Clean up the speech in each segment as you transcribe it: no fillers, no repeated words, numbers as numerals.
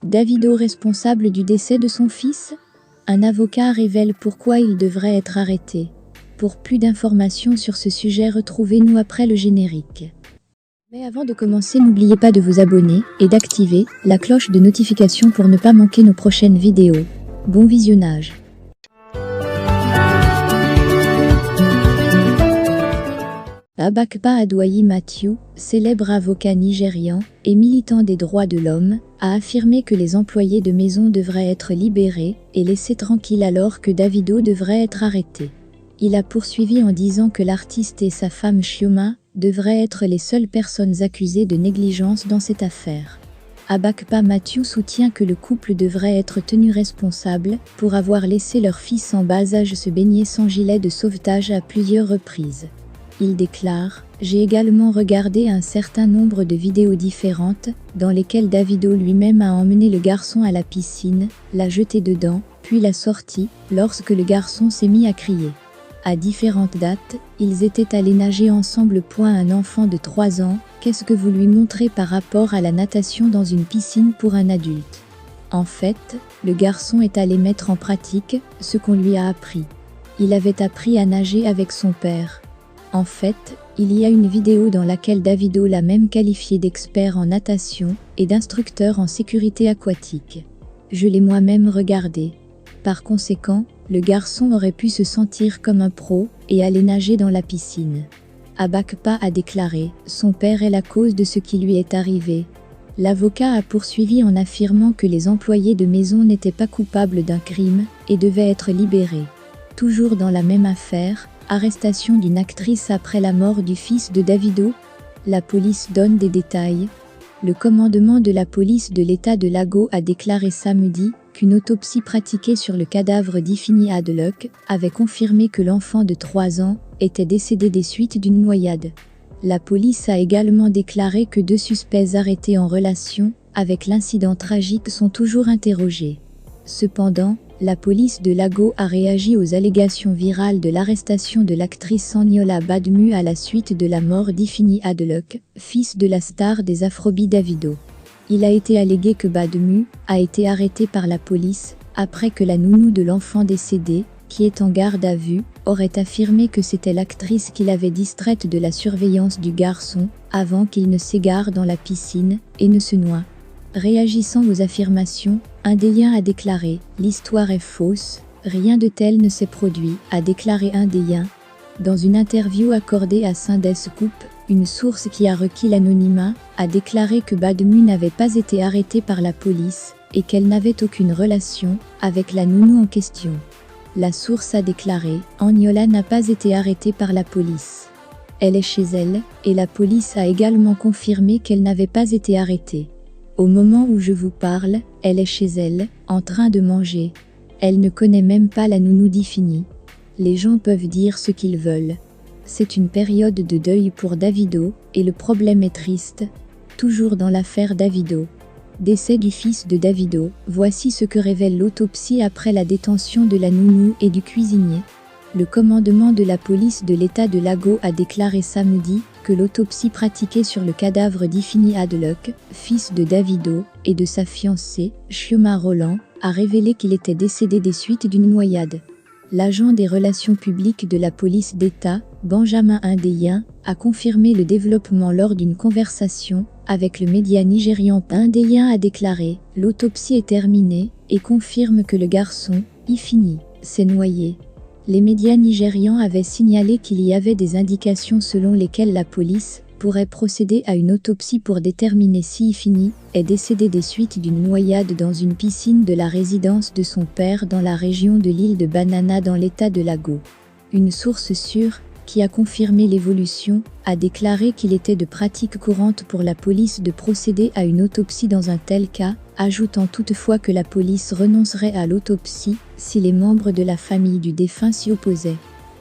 Davido responsable du décès de son fils? Un avocat révèle pourquoi il devrait être arrêté. Pour plus d'informations sur ce sujet, retrouvez-nous après le générique. Mais avant de commencer, n'oubliez pas de vous abonner et d'activer la cloche de notification pour ne pas manquer nos prochaines vidéos. Bon visionnage. Abakpa Aduayi Matthew, célèbre avocat nigérian et militant des droits de l'homme, a affirmé que les employés de maison devraient être libérés et laissés tranquilles alors que Davido devrait être arrêté. Il a poursuivi en disant que l'artiste et sa femme Chioma devraient être les seules personnes accusées de négligence dans cette affaire. Abakpa Matthew soutient que le couple devrait être tenu responsable pour avoir laissé leur fils en bas âge se baigner sans gilet de sauvetage à plusieurs reprises. Il déclare « J'ai également regardé un certain nombre de vidéos différentes dans lesquelles Davido lui-même a emmené le garçon à la piscine, l'a jeté dedans, puis l'a sorti lorsque le garçon s'est mis à crier. À différentes dates, ils étaient allés nager ensemble. Un enfant de 3 ans, qu'est-ce que vous lui montrez par rapport à la natation dans une piscine pour un adulte? En fait, le garçon est allé mettre en pratique ce qu'on lui a appris. Il avait appris à nager avec son père. En fait, il y a une vidéo dans laquelle Davido l'a même qualifié d'expert en natation et d'instructeur en sécurité aquatique. Je l'ai moi-même regardé. Par conséquent, le garçon aurait pu se sentir comme un pro et aller nager dans la piscine. Abakpa a déclaré « Son père est la cause de ce qui lui est arrivé ». L'avocat a poursuivi en affirmant que les employés de maison n'étaient pas coupables d'un crime et devaient être libérés. Toujours dans la même affaire, arrestation d'une actrice après la mort du fils de Davido. La police donne des détails. Le commandement de la police de l'État de Lagos a déclaré samedi qu'une autopsie pratiquée sur le cadavre d'Ifeanyi Adeleke avait confirmé que l'enfant de 3 ans était décédé des suites d'une noyade. La police a également déclaré que 2 suspects arrêtés en relation avec l'incident tragique sont toujours interrogés. Cependant, la police de Lagos a réagi aux allégations virales de l'arrestation de l'actrice Eniola Badmu à la suite de la mort d'Ifeanyi Adeleke, fils de la star des Afrobeats Davido. Il a été allégué que Badmu a été arrêté par la police après que la nounou de l'enfant décédé, qui est en garde à vue, aurait affirmé que c'était l'actrice qui l'avait distraite de la surveillance du garçon avant qu'il ne s'égare dans la piscine et ne se noie. Réagissant aux affirmations, un des liens a déclaré « L'histoire est fausse, rien de tel ne s'est produit », a déclaré un des liens. Dans une interview accordée à Sunday Scoop, une source qui a requis l'anonymat a déclaré que Badmu n'avait pas été arrêtée par la police et qu'elle n'avait aucune relation avec la nounou en question. La source a déclaré « Eniola n'a pas été arrêtée par la police. Elle est chez elle et la police a également confirmé qu'elle n'avait pas été arrêtée. Au moment où je vous parle, elle est chez elle, en train de manger. Elle ne connaît même pas la nounou d'Ifeanyi. Les gens peuvent dire ce qu'ils veulent. C'est une période de deuil pour Davido, et le problème est triste. » Toujours dans l'affaire Davido. Décès du fils de Davido, voici ce que révèle l'autopsie après la détention de la nounou et du cuisinier. Le commandement de la police de l'État de Lagos a déclaré samedi que l'autopsie pratiquée sur le cadavre d'Ifeanyi Adeleke, fils de Davido, et de sa fiancée, Chioma Roland, a révélé qu'il était décédé des suites d'une noyade. L'agent des relations publiques de la police d'État, Benjamin Hundeyin, a confirmé le développement lors d'une conversation avec le média nigérian. Hundeyin a déclaré « L'autopsie est terminée et confirme que le garçon, Ifeanyi, s'est noyé ». Les médias nigérians avaient signalé qu'il y avait des indications selon lesquelles la police pourrait procéder à une autopsie pour déterminer si Ifeanyi est décédé des suites d'une noyade dans une piscine de la résidence de son père dans la région de l'île de Banana dans l'état de Lagos. Une source sûre, qui a confirmé l'évolution, a déclaré qu'il était de pratique courante pour la police de procéder à une autopsie dans un tel cas, ajoutant toutefois que la police renoncerait à l'autopsie si les membres de la famille du défunt s'y opposaient.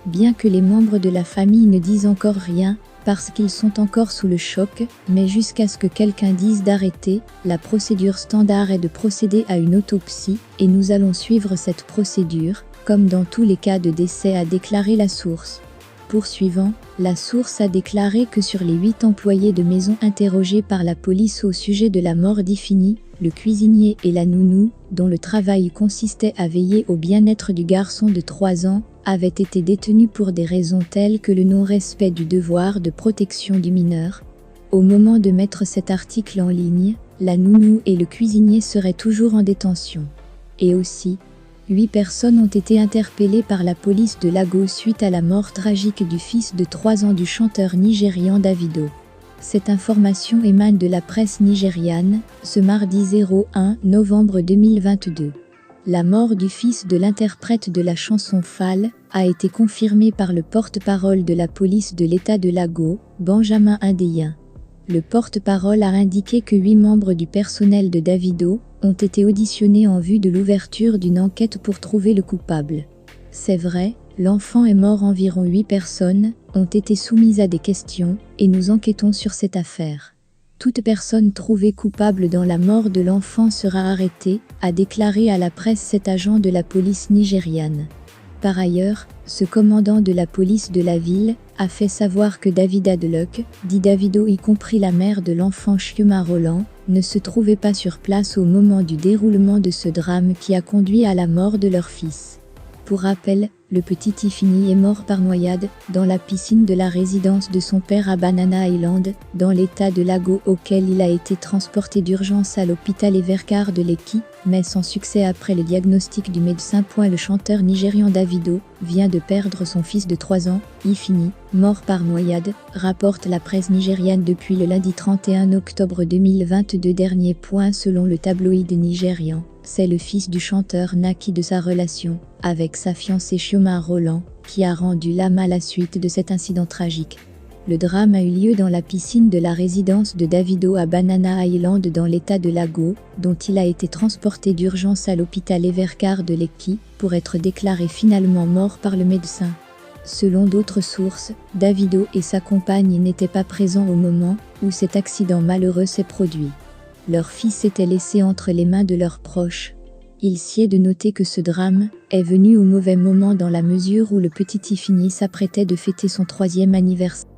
Bien que les membres de la famille ne disent encore rien, parce qu'ils sont encore sous le choc, mais jusqu'à ce que quelqu'un dise d'arrêter, la procédure standard est de procéder à une autopsie, et nous allons suivre cette procédure, comme dans tous les cas de décès, a déclaré la source. Poursuivant, la source a déclaré que sur les 8 employés de maison interrogés par la police au sujet de la mort d'Ifeanyi, le cuisinier et la nounou, dont le travail consistait à veiller au bien-être du garçon de 3 ans, avaient été détenus pour des raisons telles que le non-respect du devoir de protection du mineur. Au moment de mettre cet article en ligne, la nounou et le cuisinier seraient toujours en détention. Et aussi, 8 personnes ont été interpellées par la police de Lagos suite à la mort tragique du fils de 3 ans du chanteur nigérian Davido. Cette information émane de la presse nigériane, ce mardi 01 novembre 2022. La mort du fils de l'interprète de la chanson Fall a été confirmée par le porte-parole de la police de l'État de Lagos, Benjamin Hundeyin. Le porte-parole a indiqué que 8 membres du personnel de Davido ont été auditionnés en vue de l'ouverture d'une enquête pour trouver le coupable. C'est vrai, l'enfant est mort, environ 8 personnes ont été soumises à des questions et nous enquêtons sur cette affaire. Toute personne trouvée coupable dans la mort de l'enfant sera arrêtée, a déclaré à la presse cet agent de la police nigériane. Par ailleurs, ce commandant de la police de la ville a fait savoir que David Adeleke, dit Davido, y compris la mère de l'enfant Chioma Roland, ne se trouvait pas sur place au moment du déroulement de ce drame qui a conduit à la mort de leur fils. Pour rappel, le petit Tiffany est mort par noyade dans la piscine de la résidence de son père à Banana Island, dans l'état de Lagos, auquel il a été transporté d'urgence à l'hôpital Evercar de Lekki, mais sans succès après le diagnostic du médecin. Le chanteur nigérian Davido vient de perdre son fils de 3 ans, Ifini, mort par noyade, rapporte la presse nigériane depuis le lundi 31 octobre 2022 dernier. Selon le tabloïd nigérian, c'est le fils du chanteur naquit de sa relation avec sa fiancée Chioma Roland qui a rendu l'âme à la suite de cet incident tragique. Le drame a eu lieu dans la piscine de la résidence de Davido à Banana Island dans l'état de Lagos, dont il a été transporté d'urgence à l'hôpital Evercar de Lekki pour être déclaré finalement mort par le médecin. Selon d'autres sources, Davido et sa compagne n'étaient pas présents au moment où cet accident malheureux s'est produit. Leur fils était laissé entre les mains de leurs proches. Il sied de noter que ce drame est venu au mauvais moment dans la mesure où le petit Tiffany s'apprêtait de fêter son 3e anniversaire.